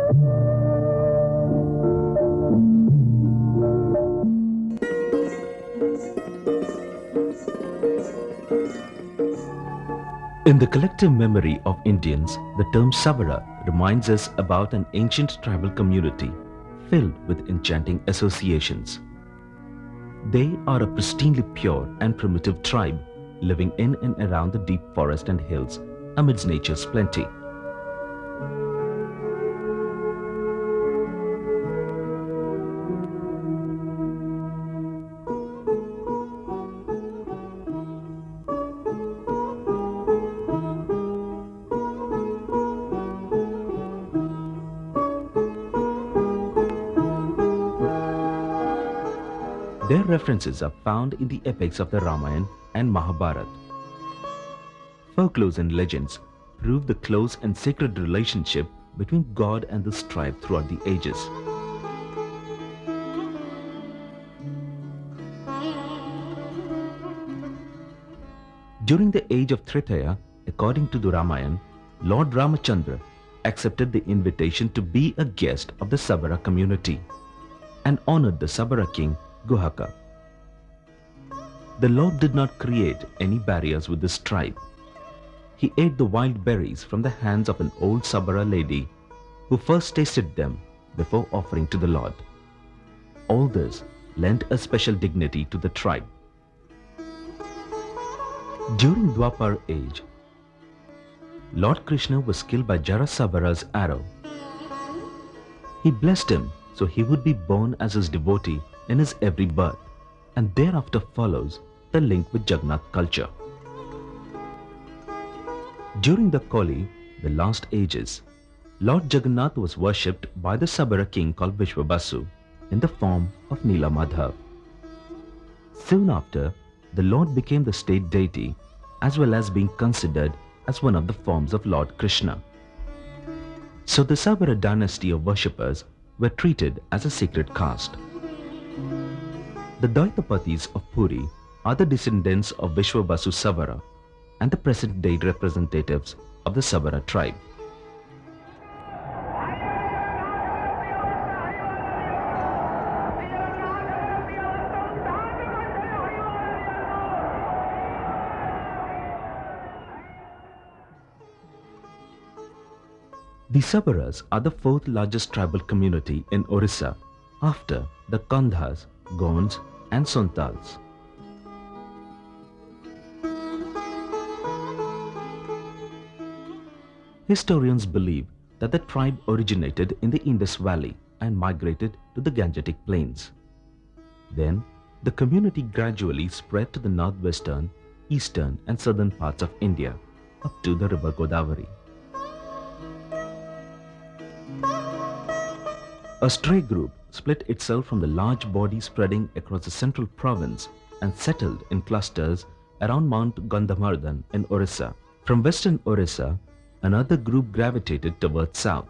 In the collective memory of Indians, the term Sabara reminds us about an ancient tribal community filled with enchanting associations. They are a pristinely pure and primitive tribe living in and around the deep forest and hills amidst nature's plenty. Their references are found in the epics of the Ramayana and Mahabharata. Folklores and legends prove the close and sacred relationship between God and this tribe throughout the ages. During the age of Tretaya, according to the Ramayana, Lord Ramachandra accepted the invitation to be a guest of the Sabara community and honored the Sabara king Guhaka. The Lord did not create any barriers with this tribe. He ate the wild berries from the hands of an old Sabara lady who first tasted them before offering to the Lord. All this lent a special dignity to the tribe. During Dwapar age, Lord Krishna was killed by Jarasabara's arrow. He blessed him so he would be born as his devotee in his every birth, and thereafter follows the link with Jagannath culture. During the Koli, the last ages, Lord Jagannath was worshipped by the Sabara king called Vishwabasu in the form of Nila Madhav. Soon after, the Lord became the state deity as well as being considered as one of the forms of Lord Krishna. So the Sabara dynasty of worshippers were treated as a sacred caste. The Daitapatis of Puri are the descendants of Vishwabasu Sabara and the present-day representatives of the Sabara tribe. The Sabaras are the fourth largest tribal community in Orissa after the Kandhas, Gonds and Sontals. Historians believe that the tribe originated in the Indus Valley and migrated to the Gangetic Plains. Then, the community gradually spread to the northwestern, eastern and southern parts of India up to the river Godavari. A stray group split itself from the large body spreading across the central province and settled in clusters around Mount Gandhamardhan in Orissa. From western Orissa, another group gravitated towards south.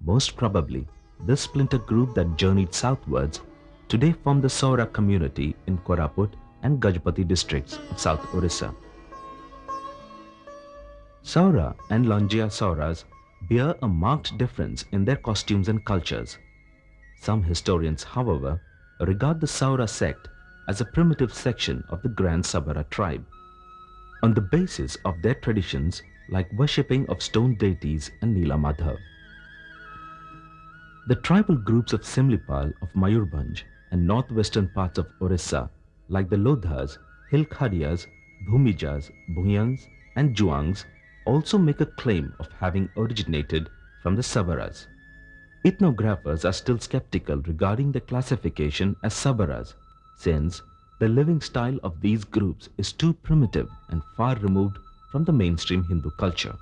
Most probably, this splinter group that journeyed southwards today form the Saura community in Koraput and Gajapati districts of South Orissa. Saura and Langia Sauras bear a marked difference in their costumes and cultures. Some historians, however, regard the Saura sect as a primitive section of the Grand Sabara tribe, on the basis of their traditions like worshipping of stone deities and Nila Madhav. The tribal groups of Simlipal of Mayurbhanj and northwestern parts of Orissa, like the Lodhas, Hilkhadiyas, Bhumijas, Bhuyans and Juangs, also make a claim of having originated from the Sabaras. Ethnographers are still skeptical regarding the classification as Sabaras, since the living style of these groups is too primitive and far removed from the mainstream Hindu culture.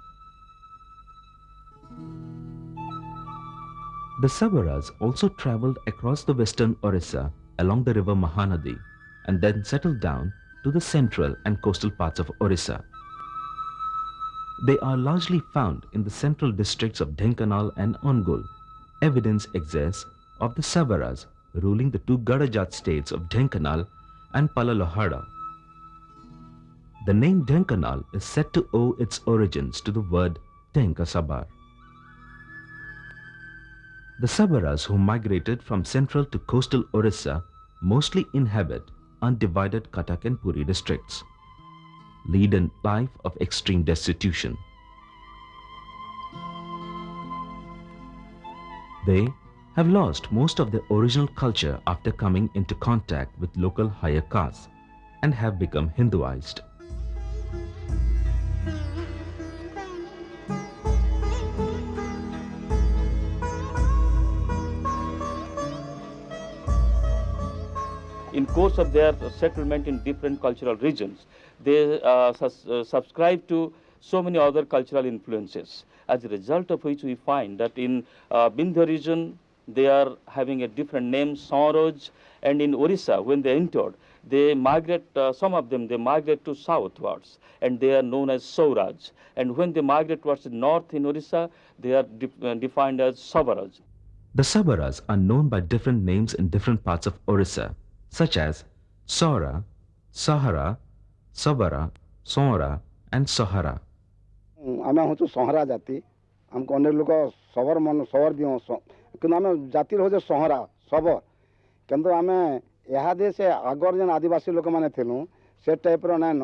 The Sabaras also travelled across the western Orissa along the river Mahanadi and then settled down to the central and coastal parts of Orissa. They are largely found in the central districts of Dhenkanal and Ongul. Evidence exists of the Sabaras ruling the two Gadajat states of Dhenkanal and Palalohada. The name Dhenkanal is said to owe its origins to the word Dhenka Sabar. The Sabaras who migrated from central to coastal Orissa mostly inhabit undivided Cuttack and Puri districts, lead a life of extreme destitution. They have lost most of their original culture after coming into contact with local higher castes and have become Hinduized. In course of their settlement in different cultural regions, they subscribe to so many other cultural influences. As a result of which we find that in Vindhya region, they are having a different name, Sauraj, and in Orissa, when they entered, they migrate, some of them, they migrate to southwards, and they are known as Sauraj. And when they migrate towards the north in Orissa, they are defined as Sabaraj. The Sabaras are known by different names in different parts of Orissa, such as Saura, Sahara, Sabara, Sora, and Sahara. आमे हूँ सहरा जाति हमको अनेक लोग सबर मन सबर दियो कि आम जाति हूँ सहरा सबर किंतु आम यहाँ से आगर जेन आदिवासी लोक मैंने थिलु से टाइप्र नाइन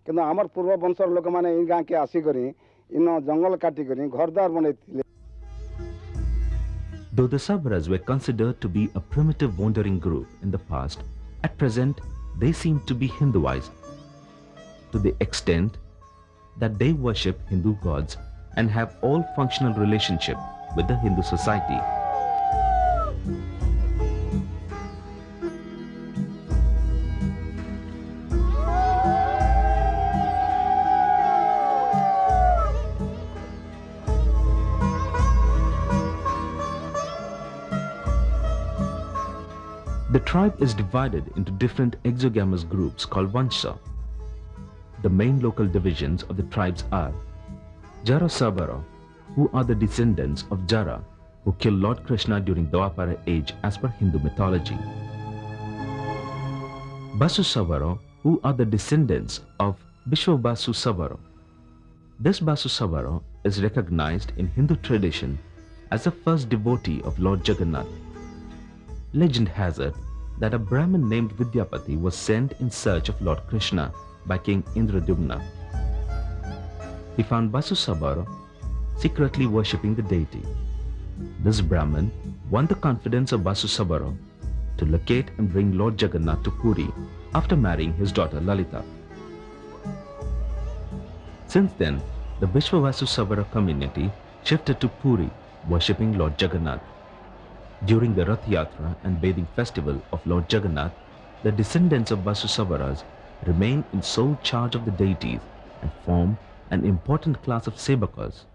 कि आमर पूर्व वंशर लोक मैंने इन गाँव के आसिक इन जंगल काटिक घर द्वार बन. Though the Sabaras were considered to be a primitive wandering group in the past, at present they seem to be Hinduized to the extent that they worship Hindu gods and have all functional relationship with the Hindu society. The tribe is divided into different exogamous groups called Vansha. The main local divisions of the tribes are Jara Sabara, who are the descendants of Jara, who killed Lord Krishna during Dwapara age as per Hindu mythology. Basu Sabara, who are the descendants of Vishwabasu Sabara. This Basu Sabara is recognized in Hindu tradition as the first devotee of Lord Jagannath. Legend has it that a Brahmin named Vidyapati was sent in search of Lord Krishna by King Indradyumna. He found Basu Sabara secretly worshipping the deity. This Brahmin won the confidence of Basu Sabara to locate and bring Lord Jagannath to Puri after marrying his daughter Lalita. Since then, the Vishwavasu Sabara community shifted to Puri, worshipping Lord Jagannath. During the Rath Yatra and bathing festival of Lord Jagannath, the descendants of Basu Sabaras remain in sole charge of the deities and form an important class of sevakas.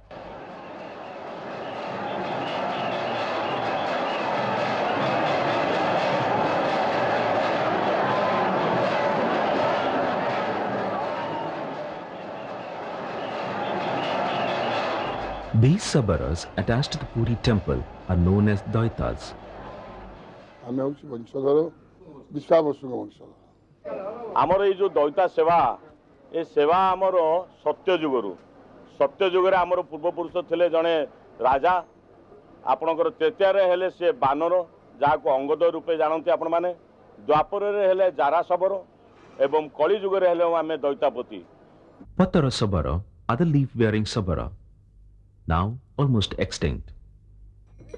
These Sabaras attached to the Puri temple are known as Daitas. आमर ये जो दैता सेवा ये सेवा आमर सत्य जुगर आमर पूर्वपुरुष थे जड़े राजा आपणकर तृतीय हेले से बानर जहाँ को अंगद रूपे जानते आपण मैंने द्वापर हेले जारा शबर एवं कली जुगर हेले आम Daitapati. Patara Sabara are the leaf-bearing Sabara, now almost extinct.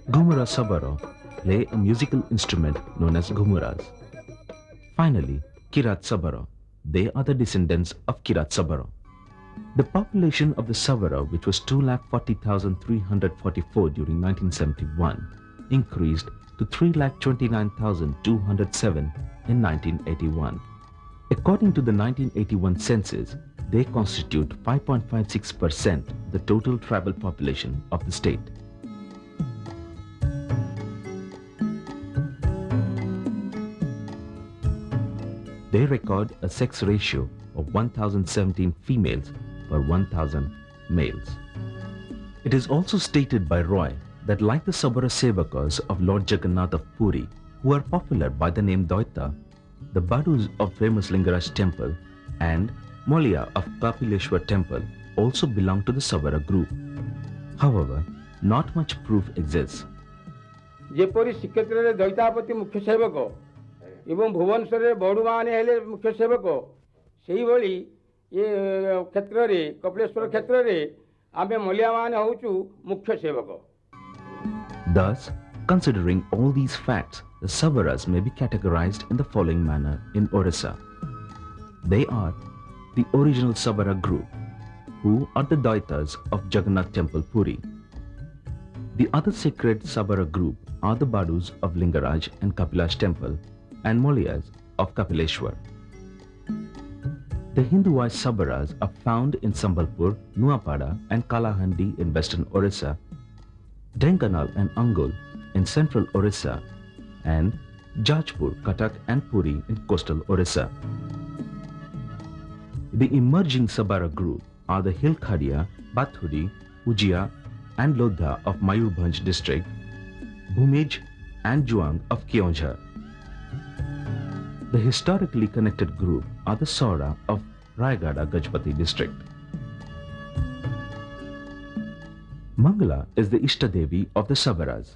Ghumara Sabara play a musical instrument known as ghumuras. Finally, Kirat Sabara. They are the descendants of Kirat Sabara. The population of the Sabara, which was 2,40,344 during 1971, increased to 3,29,207 in 1981. According to the 1981 census, they constitute 5.56% the total tribal population of the state. They record a sex ratio of 1,017 females per 1,000 males. It is also stated by Roy that like the Sabara Sevakas of Lord Jagannath of Puri, who are popular by the name Daita, the Badus of famous Lingaraj temple and Molia of Kapileshwar temple also belong to the Sabara group. However, not much proof exists. जेपरी श्रीक्षेत्र में दैतापति मुख्य सेवक एवं भुवनेश्वर में बड़ुआ ने मुख्य सेवक से भाई ये क्षेत्र में कपिलेश्वर क्षेत्र में आम मलिया मान होचु मुख्य सेवक. Thus, considering all these facts, the Savaras may be categorized in the following manner in Orissa. They are the original Savara group, who are the Daitas of Jagannath Temple, Puri. The other sacred Savara group are the Badus of Lingaraj and Kapilash Temple and Molliyas of Kapileshwar. The Hinduized Sabaras are found in Sambalpur, Nuapada and Kalahandi in western Orissa, Dhenkanal and Angul in central Orissa, and Jajpur, Cuttack and Puri in coastal Orissa. The emerging Sabara group are the Hilkhadia, Bathuri, Ujia and Lodha of Mayurbhanj district, Bhumij and Juang of Keonjhar. The historically connected group are the Saura of Rayagada Gajpati district. Mangala is the Ishtadevi of the Sabaras.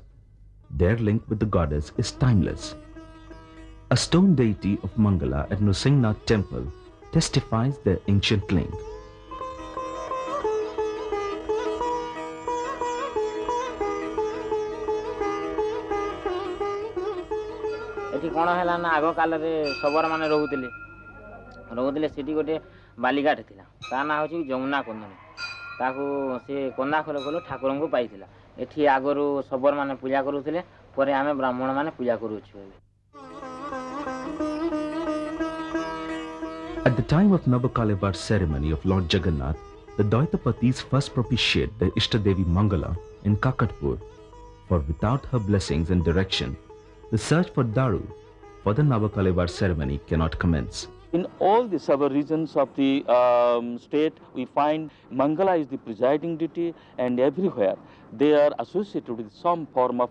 Their link with the goddess is timeless. A stone deity of Mangala at Nrsimhanath temple testifies their ancient link. एठी कोण हैला ना आगो काल रे सबर माने रहुतिले city गोटे बालीघाट थिला ता ना होची जमुना कोंदनी ताकू से कोंदा खोलो खोलो ठाकुर को पाइथिला एठी आगरु सबर माने पूजा करूथिले परे आमे ब्राह्मण माने पूजा करूछु. At the time of Navakalevar ceremony of Lord Jagannath, the Daitapatis first propitiate the Ishtadevi Mangala in Kakatpur, for without her blessings and direction, the search for Daru for the Navakalevar ceremony cannot commence. In all the sub-regions of the state, we find Mangala is the presiding deity, and everywhere they are associated with some form of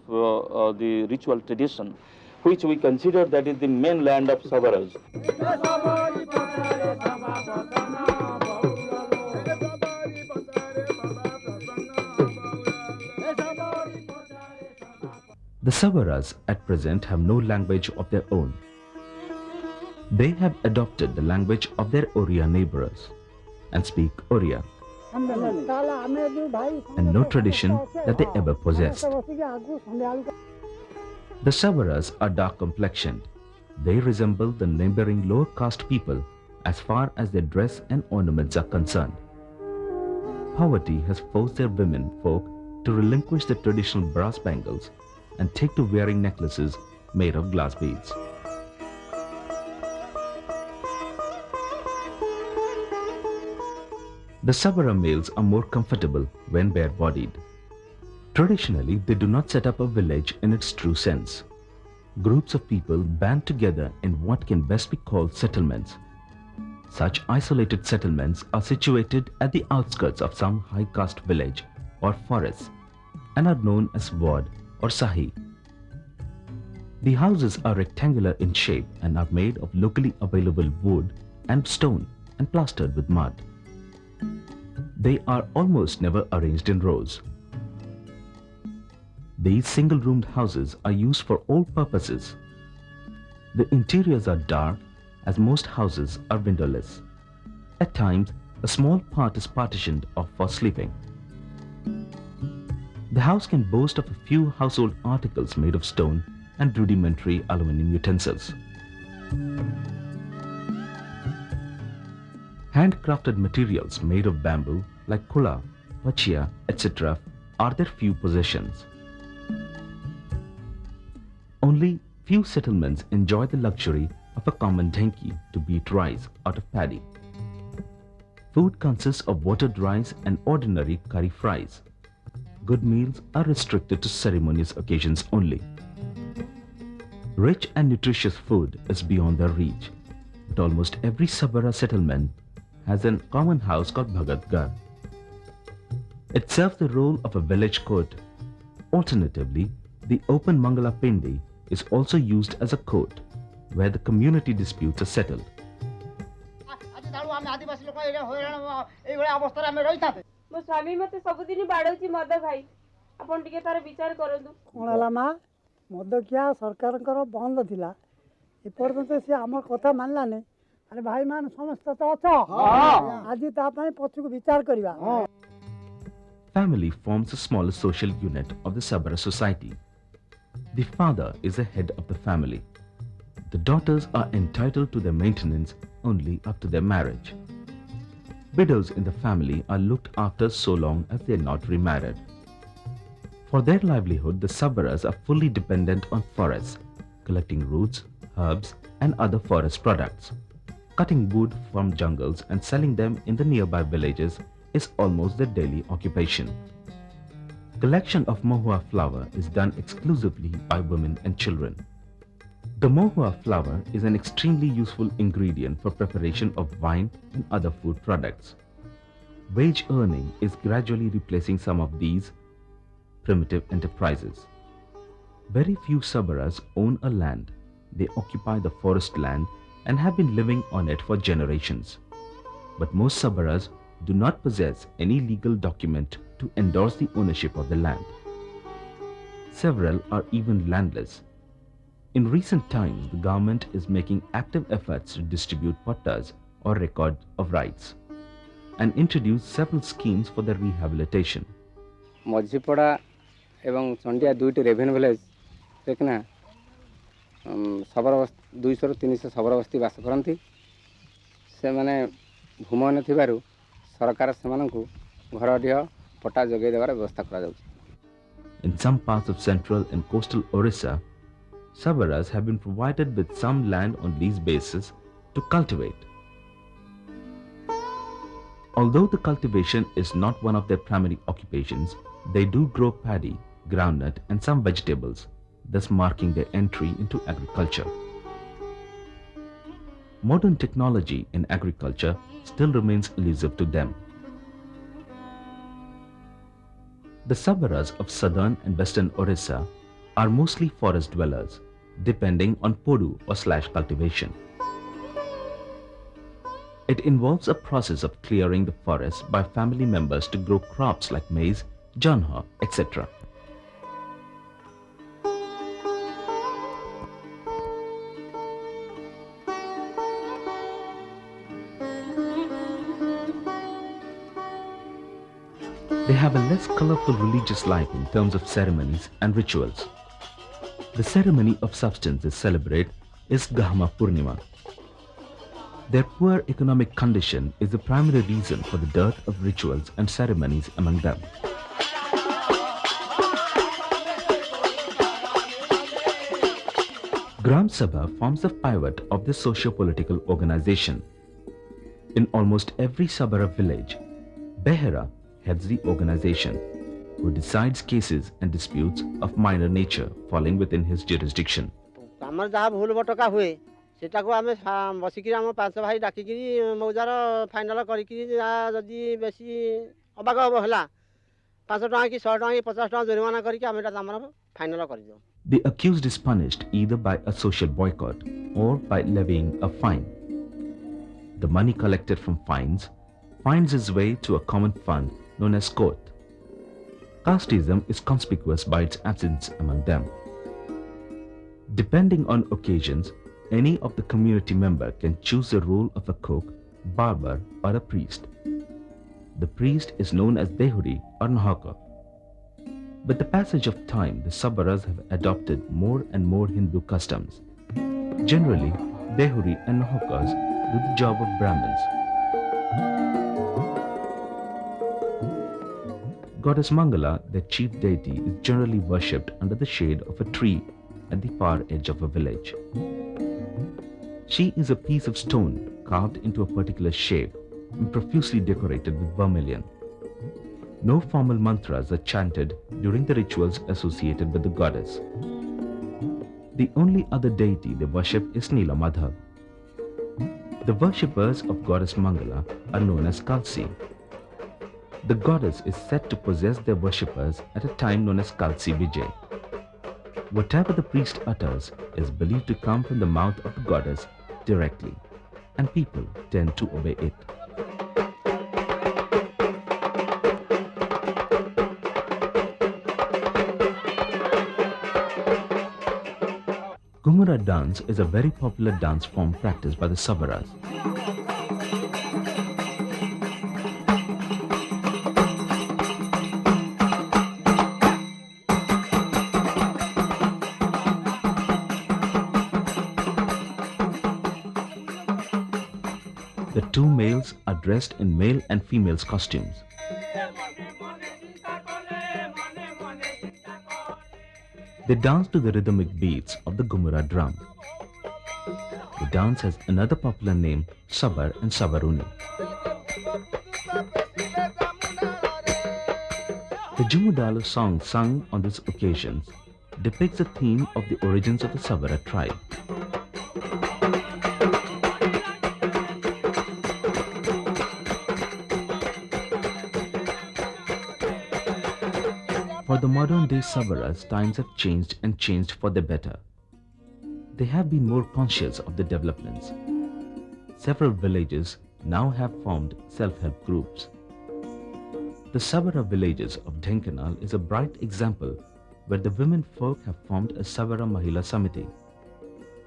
the ritual tradition, which we consider that is the main land of Sabaras. The Savaras at present have no language of their own. They have adopted the language of their Oriya neighbors and speak Oriya, and no tradition that they ever possessed. The Savaras are dark complexioned. They resemble the neighboring lower caste people as far as their dress and ornaments are concerned. Poverty has forced their women folk to relinquish the traditional brass bangles and take to wearing necklaces made of glass beads. The Savara males are more comfortable when bare-bodied. Traditionally, they do not set up a village in its true sense. Groups of people band together in what can best be called settlements. Such isolated settlements are situated at the outskirts of some high caste village or forest and are known as ward or sahi. The houses are rectangular in shape and are made of locally available wood and stone and plastered with mud. They are almost never arranged in rows. These single-roomed houses are used for all purposes. The interiors are dark, as most houses are windowless. At times, a small part is partitioned off for sleeping. The house can boast of a few household articles made of stone and rudimentary aluminum utensils. Handcrafted materials made of bamboo like kula, pachia, etc. are their few possessions. Only few settlements enjoy the luxury of a common dhenki to beat rice out of paddy. Food consists of watered rice and ordinary curry fries. Good meals are restricted to ceremonious occasions only. Rich and nutritious food is beyond their reach, but almost every Sabara settlement has a common house called Bhagat Gar. It serves the role of a village court. Alternatively, the open Mangala Pindi is also used as a court where the community disputes are settled. ମୋ ସ୍ୱାମୀ ମତେ ସବୁଦିନ ବାଡଉଛି ମଦ ଖାଇ ଆପଣ ଟିକେ ତାର ବିଚାର କରନ୍ତୁ କ'ଣ ହେଲା ମା ମଦଖିଆ ସରକାରଙ୍କର ବନ୍ଦ ଥିଲା ଏପର୍ଯ୍ୟନ୍ତ ସେ ଆମ କଥା ମାନିଲାନି। ଆରେ ଭାଇମାନେ ସମସ୍ତେ ତ ଅଛ ଆଜି ତା ପାଇଁ ପଛକୁ ବିଚାର କରିବା। Family forms the smallest social unit of the Sabara society. The father is the head of the family. The daughters are entitled to their maintenance only up to their marriage. Widows in the family are looked after so long as they are not remarried. For their livelihood, the Sabaras are fully dependent on forests, collecting roots, herbs, and other forest products. Cutting wood from jungles and selling them in the nearby villages is almost their daily occupation. Collection of mohua flower is done exclusively by women and children. The mohua flower is an extremely useful ingredient for preparation of wine and other food products. Wage earning is gradually replacing some of these primitive enterprises. Very few Sabaras own a land. They occupy the forest land and have been living on it for generations. But most Sabaras do not possess any legal document to endorse the ownership of the land. Several are even landless. In recent times, the government is making active efforts to distribute pattas or record of rights and introduce several schemes for their rehabilitation. मझीपड़ा एवं Chandia दुईटी revenue village देखना शबर 200 300 शबर बस्ती बास करती से माने भूमन थिबारु सरकार सेमानंकु घर ढिह पट्टा जोगाई देवार व्यवस्था करा जाउछि. In some parts of central and coastal Orissa, Sabaras have been provided with some land on lease basis to cultivate. Although the cultivation is not one of their primary occupations, they do grow paddy, groundnut and some vegetables, thus marking their entry into agriculture. Modern technology in agriculture still remains elusive to them. The Sabaras of southern and western Orissa are mostly forest dwellers, depending on podu or / cultivation. It involves a process of clearing the forest by family members to grow crops like maize, janha, etc. They have a less colorful religious life in terms of ceremonies and rituals. The ceremony of substance they celebrate is Gahma Purnima. Their poor economic condition is the primary reason for the dearth of rituals and ceremonies among them. Gram Sabha forms the pivot of this socio-political organization. In almost every Sabara village, Behera heads the organization, who decides cases and disputes of minor nature falling within his jurisdiction. ଆମର ଯାହା ଭୁଲ ଭଟକା ହୁଏ ସେଟାକୁ ଆମେ ବସିକିରି ଆମ 5 ଭାଇ ଡାକିକିରି ମୌଜାର final କରିକିରି ଯଦି ବେଶୀ ଅବାଗ ହେଲା 500 ଟଙ୍କା କି 100 ଟଙ୍କା କି 50 ଟଙ୍କା ଜରିମାନା କରିକି ଆମେ এটা ଆମର ଫାଇନାଲ କରିଦେଉ. The accused is punished either by a social boycott or by levying a fine. The money collected from fines finds its way to a common fund known as court. Casteism is conspicuous by its absence among them. Depending on occasions, any of the community member can choose the role of a cook, barber or a priest. The priest is known as Dehuri or Nahaka. With the passage of time, the Sabaras have adopted more and more Hindu customs. Generally, Dehuri and Nahakas do the job of Brahmins. Goddess Mangala, their chief deity, is generally worshipped under the shade of a tree at the far edge of a village. She is a piece of stone carved into a particular shape and profusely decorated with vermilion. No formal mantras are chanted during the rituals associated with the goddess. The only other deity they worship is Nila Madhav. The worshippers of Goddess Mangala are known as Kalsi. The goddess is said to possess their worshippers at a time known as Kalsi Vijay. Whatever the priest utters is believed to come from the mouth of the goddess directly, and people tend to obey it. Ghumra dance is a very popular dance form practiced by the Sabaras. The two males are dressed in male and female's costumes. They dance to the rhythmic beats of the Ghumra drum. The dance has another popular name, Sabar and Sabaruni. The Jumudalo song sung on these occasions depicts the theme of the origins of the Sabara tribe. For the modern day Sabaras, times have changed and changed for the better. They have been more conscious of the developments. Several villages now have formed self-help groups. The Sabara villages of Dhenkanal is a bright example where the women folk have formed a Sabara Mahila Samiti.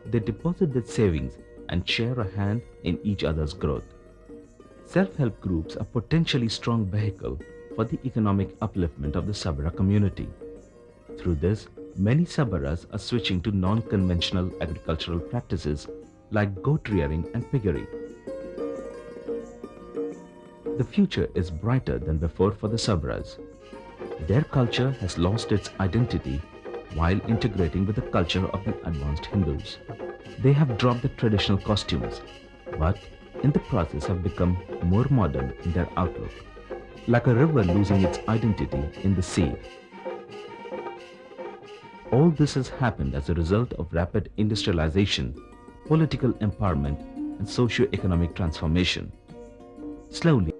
They deposit their savings and share a hand in each other's growth. Self-help groups are potentially strong vehicle for the economic upliftment of the Sabara community. Through this, many Sabaras are switching to non-conventional agricultural practices like goat rearing and piggery. The future is brighter than before for the Sabaras. Their culture has lost its identity while integrating with the culture of the advanced Hindus. They have dropped the traditional costumes, but in the process have become more modern in their outlook. Like a river losing its identity in the sea. All this has happened as a result of rapid industrialization, political empowerment, and socio-economic transformation. Slowly,